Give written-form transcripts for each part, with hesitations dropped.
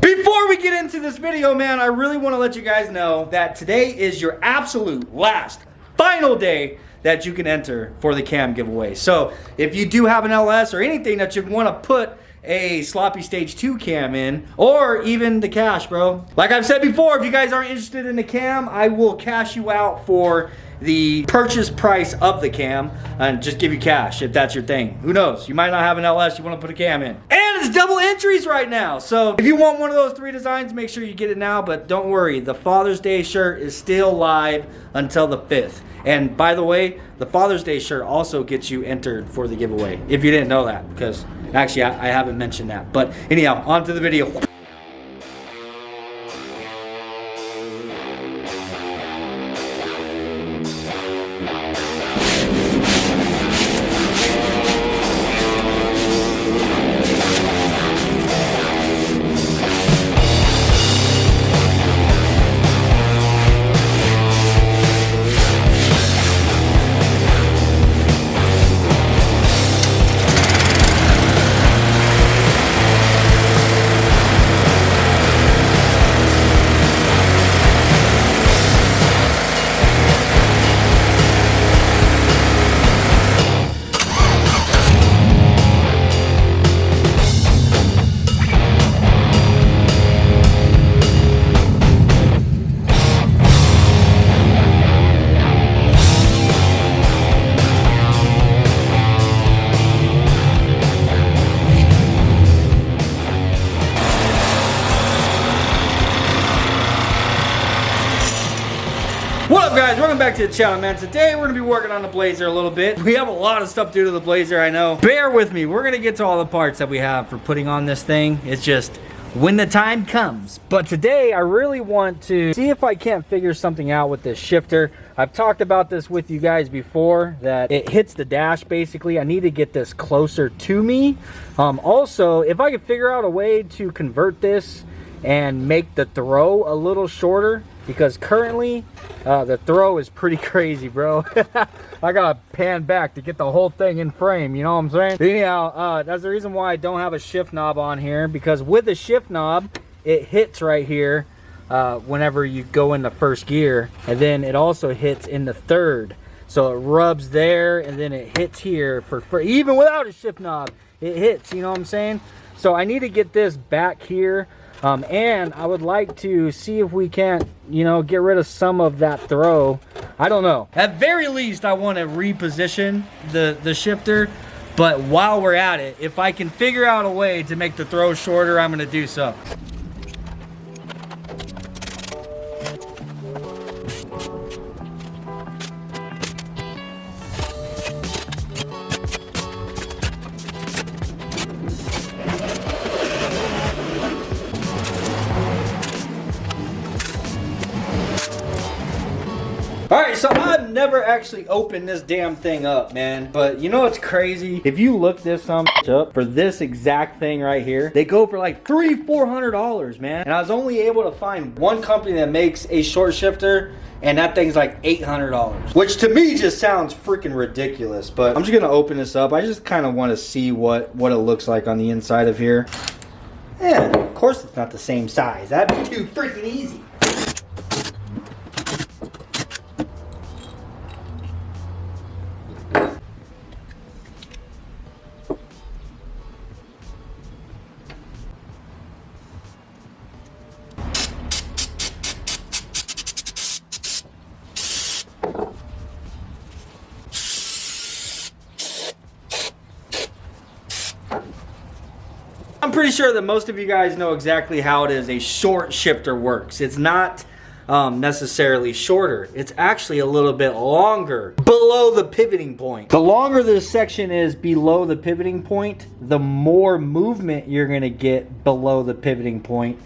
Before we get into this video, man, I really want to let you guys know that today is your absolute last, final day that you can enter for the cam giveaway. So if you do have an LS or anything that you want to put a sloppy stage 2 cam in, or even the cash, bro. Like I've said before, if you guys aren't interested in the cam, I will cash you out for the purchase price of the cam and just give you cash if that's your thing. Who knows? You might not have an LS, you want to put a cam in. And it's double entries right now. So if you want one of those 3 designs, make sure you get it now. But don't worry, the Father's Day shirt is still live until the 5th. And by the way, the Father's Day shirt also gets you entered for the giveaway, if you didn't know that, because actually I haven't mentioned that. But anyhow, on to the video. What up, guys? Welcome back to the channel, man. Today we're gonna be working on the BLAZER a little bit. We have a lot of stuff to do to the BLAZER, I know. Bear with me. We're gonna get to all the parts that we have for putting on this thing. It's just when the time comes. But today I really want to see if I can't figure something out with this shifter. I've talked about this with you guys before, that it hits the dash basically. I need to get this closer to me. Also, if I could figure out a way to convert this and make the throw a little shorter, because currently the throw is pretty crazy, bro. I gotta pan back to get the whole thing in frame, you know what I'm saying? But anyhow, that's the reason why I don't have a shift knob on here, because with the shift knob it hits right here whenever you go in the first gear, and then it also hits in the third, so it rubs there and then it hits here for even without a shift knob it hits, you know what I'm saying? So I need to get this back here. And I would like to see if we can't, you know, get rid of some of that throw. I don't know. At very least, I want to reposition the shifter. But while we're at it, if I can figure out a way to make the throw shorter, I'm going to do so. Alright, so I've never actually opened this damn thing up, man. But you know what's crazy? If you look this up for this exact thing right here, they go for like $300-400, man. And I was only able to find one company that makes a short shifter, and that thing's like $800. Which to me just sounds freaking ridiculous. But I'm just gonna open this up. I just kind of want to see what it looks like on the inside of here. Yeah, of course it's not the same size. That'd be too freaking easy. I'm pretty sure that most of you guys know exactly how it is a short shifter works. It's not necessarily shorter. It's actually a little bit longer below the pivoting point. The longer this section is below the pivoting point, the more movement you're going to get below the pivoting point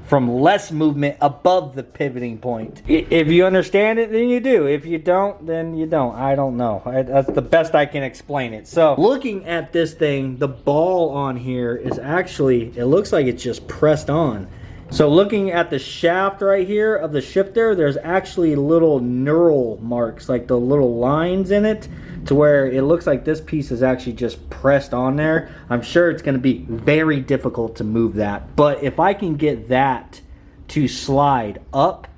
from less movement above the pivoting point. If you understand it, then you do. If you don't, then you don't. I don't know. That's the best I can explain it. So looking at this thing, the ball on here is actually, it looks like it's just pressed on. So looking at the shaft right here of the shifter, there's actually little knurl marks, like the little lines in it to where it looks like this piece is actually just pressed on there. I'm sure it's going to be very difficult to move that. But if I can get that to slide up,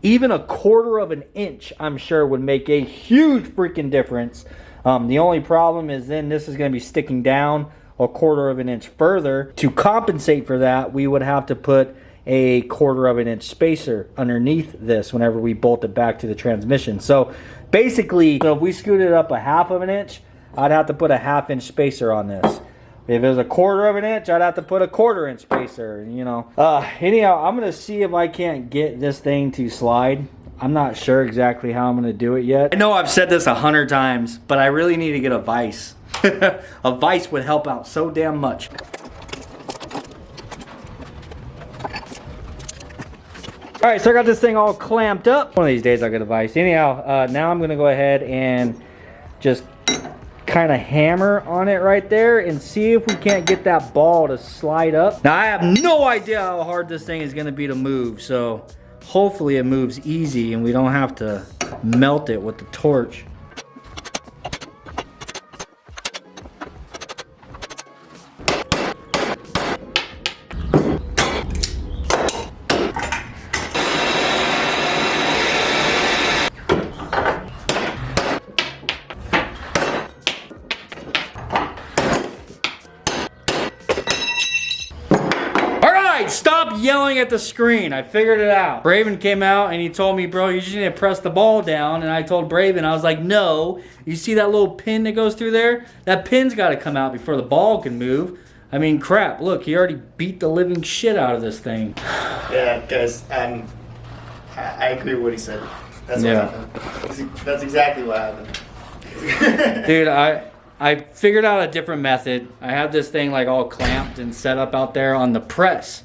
even a 1/4 of an inch, I'm sure would make a huge freaking difference. The only problem is then this is going to be sticking down a 1/4 of an inch further. To compensate for that, we would have to put a 1/4 of an inch spacer underneath this whenever we bolt it back to the transmission. So basically, so if we scooted it up a 1/2 of an inch, I'd have to put a 1/2 inch spacer on this. If it was a 1/4 of an inch, I'd have to put a 1/4 inch spacer, you know. Anyhow, I'm gonna see if I can't get this thing to slide. I'm not sure exactly how I'm gonna do it yet. I know I've said this 100 times, but I really need to get a vise. A vise would help out so damn much. All right, so I got this thing all clamped up. One of these days I'll get a vise. Anyhow, now I'm gonna go ahead and just kind of hammer on it right there and see if we can't get that ball to slide up. Now I have no idea how hard this thing is gonna be to move, so hopefully it moves easy and we don't have to melt it with the torch. Stop yelling at the screen. I figured it out. Braven came out and he told me, bro, you just need to press the ball down. And I told Braven, I was like, no. You see that little pin that goes through there? That pin's got to come out before the ball can move. I mean, crap. Look, he already beat the living shit out of this thing. Yeah, guys, I agree with what he said. That's what happened. That's exactly what happened. Dude, I figured out a different method. I have this thing like all clamped and set up out there on the press.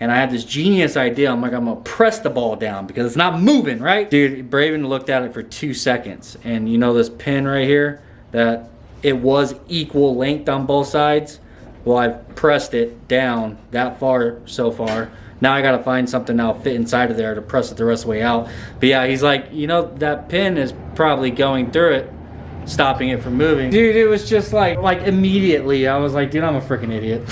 And I had this genius idea. I'm like, I'm gonna press the ball down because it's not moving, right? Dude, Braven looked at it for 2 seconds. And you know this pin right here? That it was equal length on both sides? Well, I've pressed it down that far so far. Now I gotta find something that'll fit inside of there to press it the rest of the way out. But yeah, he's like, you know, that pin is probably going through it, stopping it from moving. Dude, it was just like immediately, I was like, dude, I'm a freaking idiot.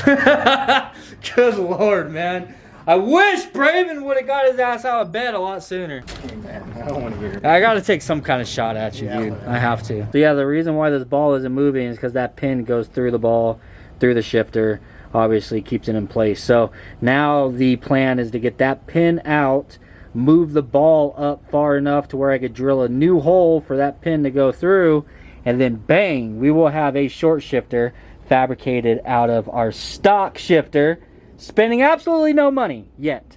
Good Lord, man. I wish Braven would have got his ass out of bed a lot sooner. Hey, man, I don't want to hear it. I gotta take some kind of shot at you, dude. I have to. So yeah, the reason why this ball isn't moving is because that pin goes through the ball, through the shifter, obviously keeps it in place. So now the plan is to get that pin out, move the ball up far enough to where I could drill a new hole for that pin to go through, and then bang, we will have a short shifter fabricated out of our stock shifter, spending absolutely no money yet.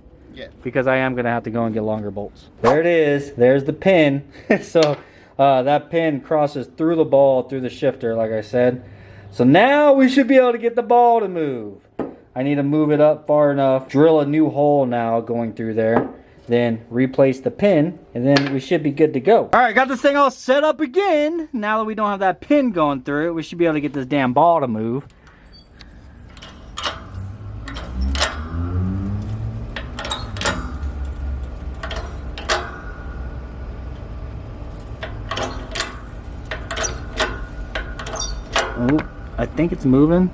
Because I am gonna have to go and get longer bolts. There it is, there's the pin. So that pin crosses through the ball, through the shifter, like I said. So now we should be able to get the ball to move. I need to move it up far enough, drill a new hole now going through there, then replace the pin, and then we should be good to go. All right, got this thing all set up again. Now that we don't have that pin going through it, we should be able to get this damn ball to move. Oh, I think it's moving.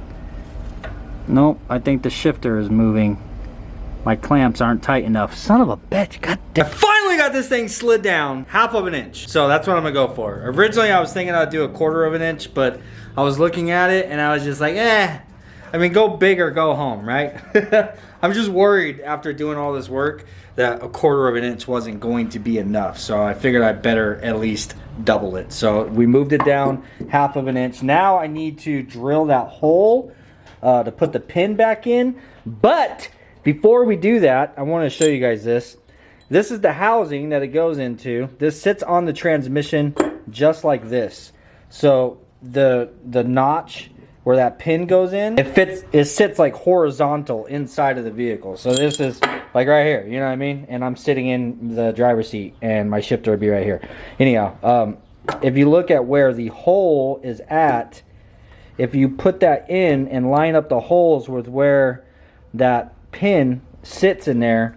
Nope, I think the shifter is moving. My clamps aren't tight enough. Son of a bitch, god damn. I finally got this thing slid down 1/2 of an inch. So that's what I'm gonna go for. Originally I was thinking I'd do a 1/4 of an inch, but I was looking at it and I was just like, eh. I mean, go big or go home, right? I'm just worried after doing all this work that a 1/4 of an inch wasn't going to be enough. So I figured I'd better at least double it. So we moved it down 1/2 of an inch. Now I need to drill that hole to put the pin back in. But before we do that, I want to show you guys this. This is the housing that it goes into. This sits on the transmission just like this. So the notch where that pin goes in, it sits like horizontal inside of the vehicle. So this is like right here, you know what I mean? And I'm sitting in the driver's seat and my shifter would be right here. Anyhow, if you look at where the hole is at, if you put that in and line up the holes with where that pin sits in there,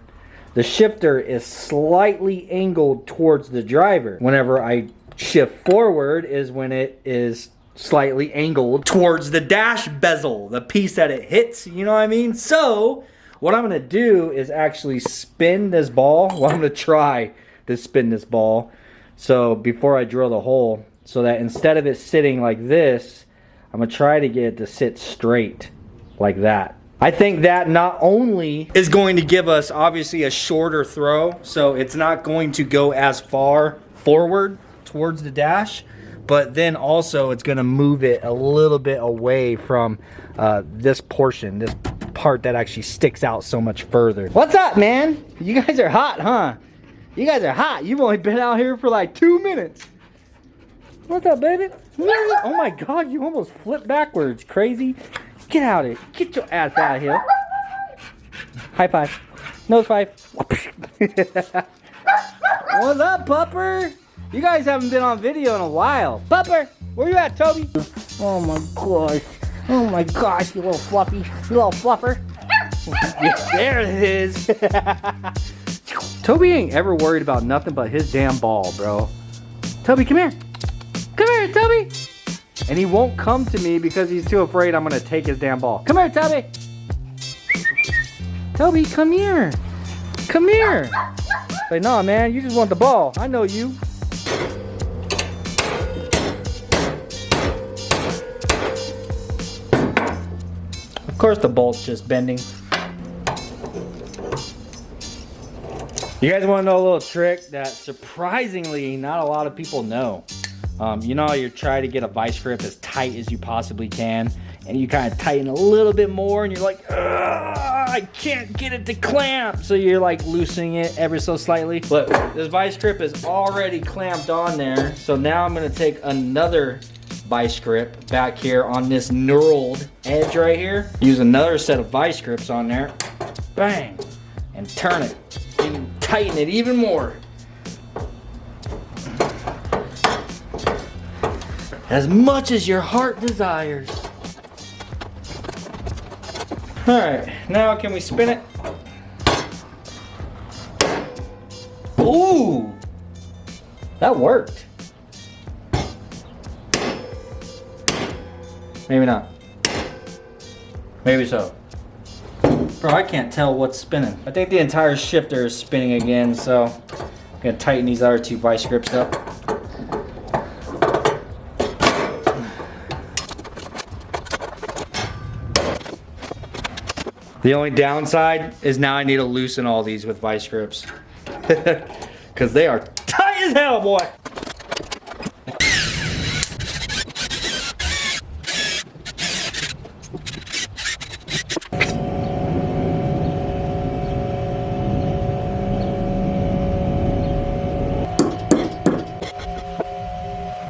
the shifter is slightly angled towards the driver whenever I shift forward is when it is slightly angled towards the dash bezel, the piece that it hits, you know what I mean? So what I'm gonna do is actually spin this ball. Well, I'm gonna try to spin this ball. So before I drill the hole, so that instead of it sitting like this, I'm gonna try to get it to sit straight like that. I think that not only is going to give us obviously a shorter throw, so it's not going to go as far forward towards the dash, but then also it's gonna move it a little bit away from this portion, this part that actually sticks out so much further. What's up, man? You guys are hot, huh? You guys are hot. You've only been out here for like 2 minutes. What's up, baby? Oh my God, you almost flipped backwards. Crazy. Get out of here. Get your ass out of here. High five. Nose five. What's up, Pupper? You guys haven't been on video in a while. Pupper, where you at, Toby? Oh my gosh. Oh my gosh, you little fluffy. You little fluffer. There it is. Toby ain't ever worried about nothing but his damn ball, bro. Toby, come here. Come here, Toby. And he won't come to me because he's too afraid I'm gonna take his damn ball. Come here, Toby. Toby, come here. Come here. Like, nah, man, you just want the ball. I know you. Of course the bolt's just bending. You guys want to know a little trick that surprisingly not a lot of people know? You know, you try to get a vice grip as tight as you possibly can, and you kind of tighten a little bit more, and you're like, I can't get it to clamp. So you're like loosening it ever so slightly. Look, this vice grip is already clamped on there. So now I'm gonna take another vice grip back here on this knurled edge right here. Use another set of vice grips on there. Bang, and turn it, and tighten it even more. As much as your heart desires. All right, now can we spin it? Ooh, that worked. Maybe not. Maybe so. Bro, I can't tell what's spinning. I think the entire shifter is spinning again, so I'm gonna tighten these other two vice grips up. The only downside is now I need to loosen all these with vice grips. Because they are tight as hell, boy.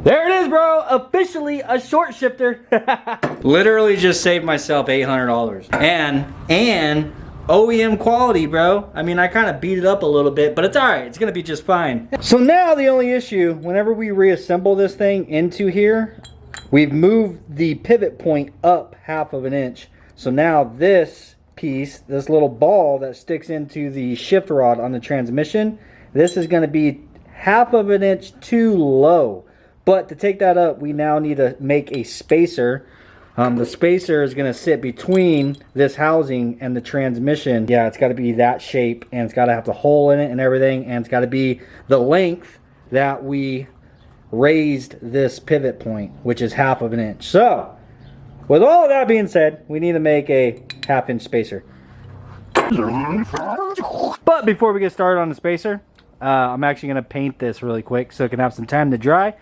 There it is, bro. Officially a short shifter. Literally just saved myself $800. And OEM quality, bro. I mean, I kind of beat it up a little bit, but it's all right. It's going to be just fine. So now the only issue, whenever we reassemble this thing into here, we've moved the pivot point up 1/2 inch. So now this piece, this little ball that sticks into the shift rod on the transmission, this is going to be 1/2 inch too low. But to take that up, we now need to make a spacer. The spacer is going to sit between this housing and the transmission. Yeah, it's got to be that shape, and it's got to have the hole in it and everything, and it's got to be the length that we raised this pivot point, which is 1/2 inch. So, with all of that being said, we need to make a 1/2 inch spacer. But before we get started on the spacer, I'm actually going to paint this really quick so it can have some time to dry.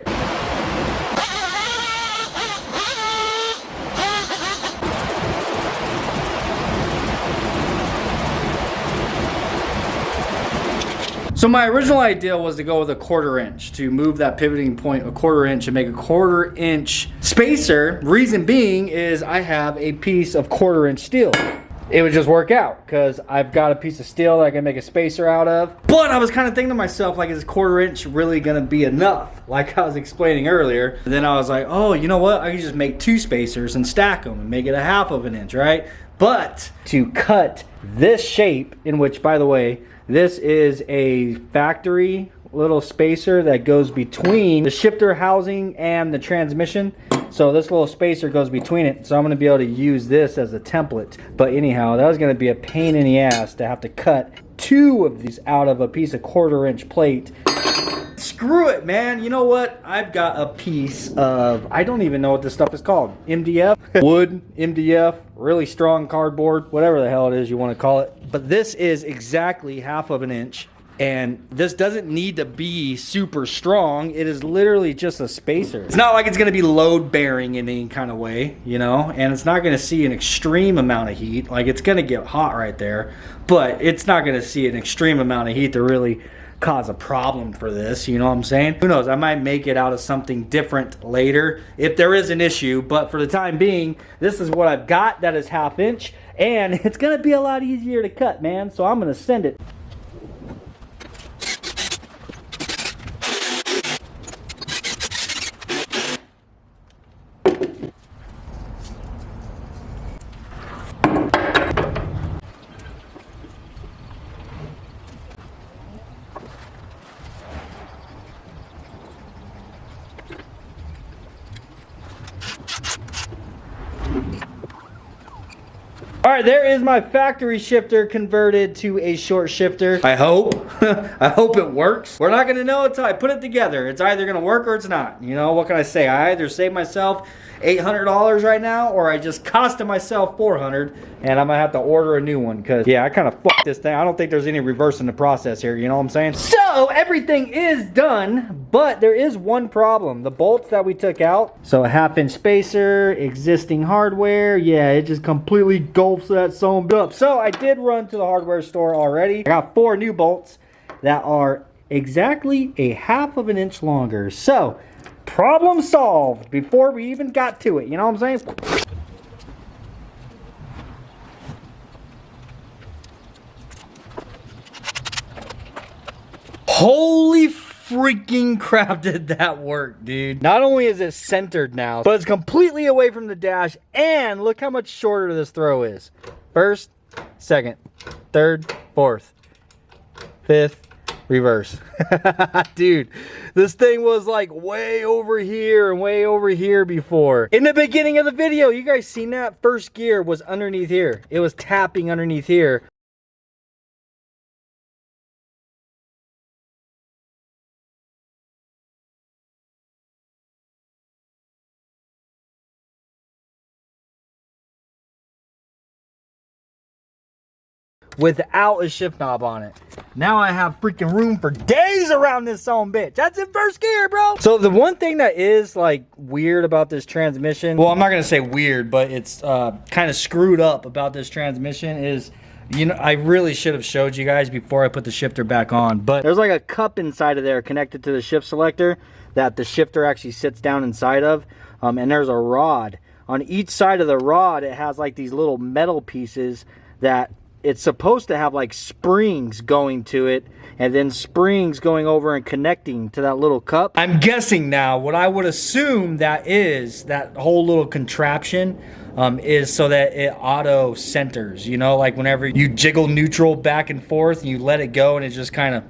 So my original idea was to go with a 1/4 inch, to move that pivoting point a 1/4 inch and make a 1/4 inch spacer. Reason being is I have a piece of 1/4 inch steel. It would just work out because I've got a piece of steel that I can make a spacer out of. But I was kind of thinking to myself, like, is 1/4 inch really gonna be enough? Like I was explaining earlier. And then I was like, oh, you know what? I can just make 2 spacers and stack them and make it a 1/2 inch, right? But to cut this shape, in which, by the way, this is a factory little spacer that goes between the shifter housing and the transmission. So this little spacer goes between it. So I'm going to be able to use this as a template. But anyhow, that was going to be a pain in the ass to have to cut 2 of these out of a piece of 1/4 inch plate. Screw it, man. You know what? I've got a piece of, I don't even know what this stuff is called. MDF? Wood, MDF, really strong cardboard, whatever the hell it is you want to call it. But this is exactly 1/2 of an inch. And this doesn't need to be super strong. It is literally just a spacer. It's not like it's gonna be load bearing in any kind of way, you know? And it's not gonna see an extreme amount of heat. Like, it's gonna get hot right there, but it's not gonna see an extreme amount of heat to really cause a problem for this, you know what I'm saying? Who knows, I might make it out of something different later if there is an issue, but for the time being, this is what I've got that is 1/2 inch, and it's gonna be a lot easier to cut, man, so I'm gonna send it. All right, there is my factory shifter converted to a short shifter. I hope. I hope it works. We're not gonna know until I put it together. It's either gonna work or it's not. You know, what can I say? I either save myself $800 right now, or I just costed myself $400, and I'm gonna have to order a new one, because yeah, I kind of fucked this thing. I don't think there's any reversing the process here, you know what I'm saying? So everything is done, but there is one problem. The bolts that we took out, so a 1/2 inch spacer, existing hardware, yeah, it just completely gulps that son up. So I did run to the hardware store already. I got 4 new bolts that are exactly a 1/2 of an inch longer. So problem solved before we even got to it, you know what I'm saying? Holy freaking crap, did that work, dude. Not only is it centered now, but it's completely away from the dash, and look how much shorter this throw is. First, second, third, fourth, fifth, reverse. Dude, this thing was like way over here and way over here before. In the beginning of the video, you guys seen that? First gear was underneath here. It was tapping underneath here. Without a shift knob on it. Now I have freaking room for days around this son bitch. That's in first gear, bro. So the one thing that is like weird about this transmission, well, I'm not gonna say weird, but it's kind of screwed up about this transmission is, you know, I really should have showed you guys before I put the shifter back on, but there's like a cup inside of there connected to the shift selector that the shifter actually sits down inside of, and there's a rod. On each side of the rod, it has like these little metal pieces that it's supposed to have like springs going to it, and then springs going over and connecting to that little cup. I'm guessing now what I would assume that is, that whole little contraption is so that it auto centers, you know, like whenever you jiggle neutral back and forth and you let it go and it just kind of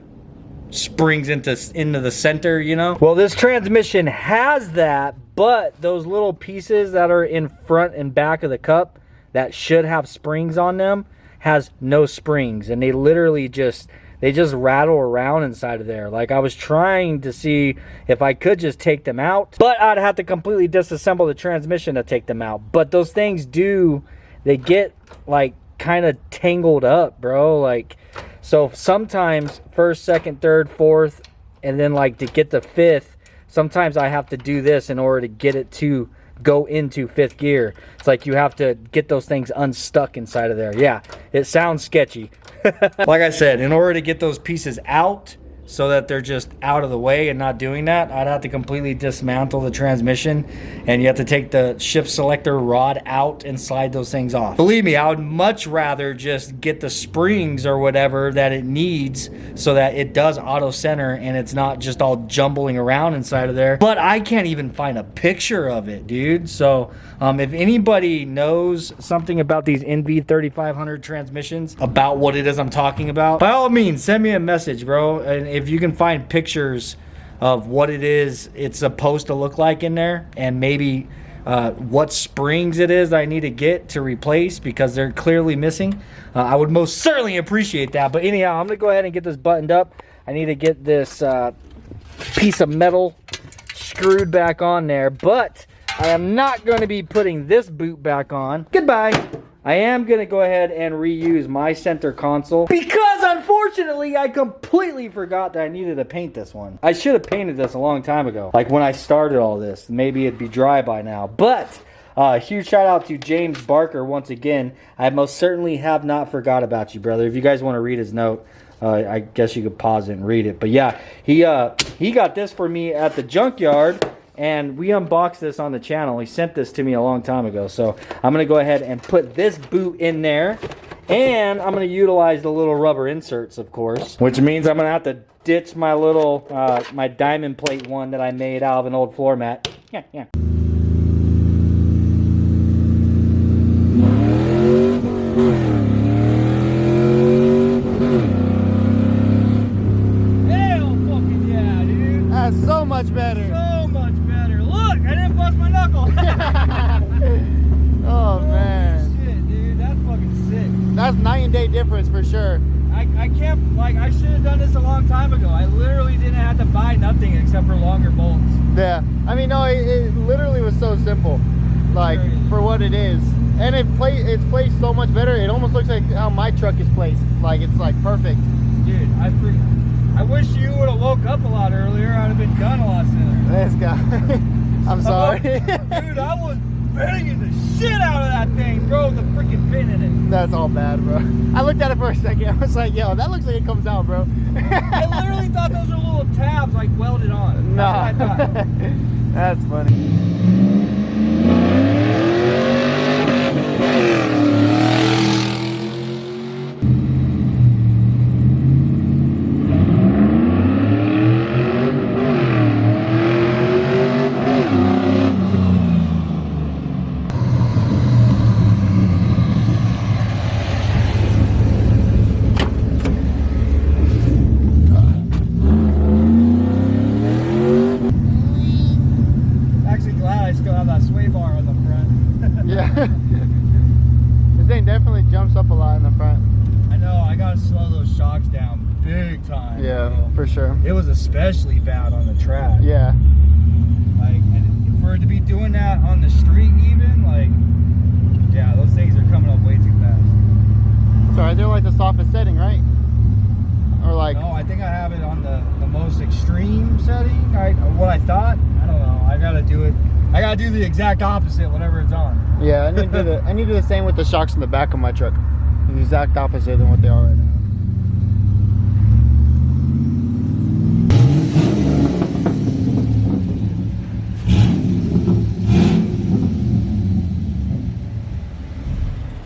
springs into the center, you know. Well, this transmission has that, but those little pieces that are in front and back of the cup that should have springs on them has no springs, and they literally just rattle around inside of there. Like, I was trying to see if I could just take them out, but I'd have to completely disassemble the transmission to take them out. But those things they get like kind of tangled up, bro. Like, so sometimes first, second, third, fourth, and then like to get to fifth, sometimes I have to do this in order to get it to go into fifth gear. It's like you have to get those things unstuck inside of there. Yeah, it sounds sketchy. Like I said, in order to get those pieces out so that they're just out of the way and not doing that, I'd have to completely dismantle the transmission, and you have to take the shift selector rod out and slide those things off. Believe me, I would much rather just get the springs or whatever that it needs so that it does auto center and it's not just all jumbling around inside of there. But I can't even find a picture of it, dude. So if anybody knows something about these NV3500 transmissions, about what it is I'm talking about, by all means, send me a message, bro. And if you can find pictures of what it is it's supposed to look like in there, and maybe what springs it is that I need to get to replace because they're clearly missing, I would most certainly appreciate that. But anyhow, I'm gonna go ahead and get this buttoned up. I need to get this piece of metal screwed back on there, but I am not going to be putting this boot back on. Goodbye. I am going to go ahead and reuse my center console because unfortunately I completely forgot that I needed to paint this one. I should have painted this a long time ago, like when I started all this. Maybe it'd be dry by now. But huge shout out to James Barker once again. I most certainly have not forgot about you, brother. If you guys want to read his note, I guess you could pause it and read it. But yeah, he got this for me at the junkyard, and we unboxed this on the channel. He sent this to me a long time ago. So I'm going to go ahead and put this boot in there. And I'm going to utilize the little rubber inserts, of course. Which means I'm going to have to ditch my little, my diamond plate one that I made out of an old floor mat. Yeah. Hell fucking yeah, dude. That's so much better. So much better. Look, I didn't bust my knuckle. Oh man. Shit, dude, that's fucking sick. That's night and day difference for sure. I can't, like, I should have done this a long time ago. I literally didn't have to buy nothing except for longer bolts. Yeah. I mean, no, it literally was so simple, like for what it is, and it's placed so much better. It almost looks like how my truck is placed. Like it's like perfect. Dude, I wish you would have woke up a lot earlier. I'd have been done a lot sooner. This guy. I'm sorry. Dude, I was banging the shit out of that thing, bro. The freaking pin in it. That's all bad, bro. I looked at it for a second. I was like, yo, that looks like it comes out, bro. I literally thought those were little tabs, like, welded on. Nah. That's what I thought. That's funny. This thing definitely jumps up a lot in the front. I know, I gotta slow those shocks down big time. Yeah, bro. for sure. It was especially bad on the track. Yeah. Like, and for it to be doing that on the street even, like, yeah, those things are coming up way too fast. So they're like the softest setting, right? Or like... No, I think I have it on the most extreme setting. What I thought, I don't know. I gotta do it. I gotta do the exact opposite whenever it's on. Yeah, I need to do the same with the shocks in the back of my truck. The exact opposite than what they are right now.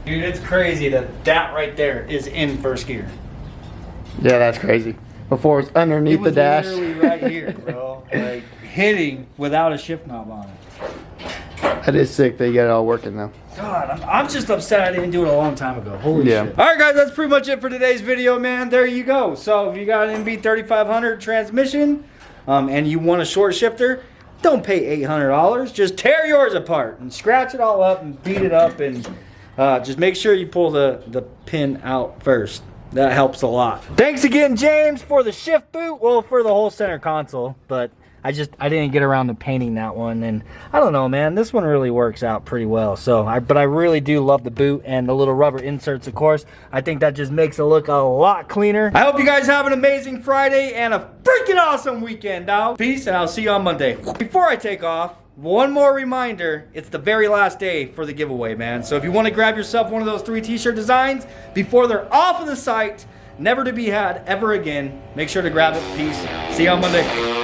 Dude, it's crazy that right there is in first gear. Yeah, that's crazy. Before it's underneath the dash. It was literally right here, bro. Like, hitting without a shift knob on it. That is sick that you got it all working though. God, I'm just upset I didn't do it a long time ago. Holy Yeah. shit. Alright guys, that's pretty much it for today's video, man. There you go. So if you got an NV3500 transmission and you want a short shifter, don't pay $800. Just tear yours apart and scratch it all up and beat it up, and just make sure you pull the pin out first. That helps a lot. Thanks again, James, for the shift boot. Well, for the whole center console, but I didn't get around to painting that one, and I don't know, man, this one really works out pretty well. But I really do love the boot and the little rubber inserts, of course. I think that just makes it look a lot cleaner. I hope you guys have an amazing Friday and a freaking awesome weekend, dog. Peace, and I'll see you on Monday. Before I take off, one more reminder, it's the very last day for the giveaway, man. So if you want to grab yourself one of those 3 t-shirt designs before they're off of the site, never to be had ever again, make sure to grab it. Peace. See you on Monday.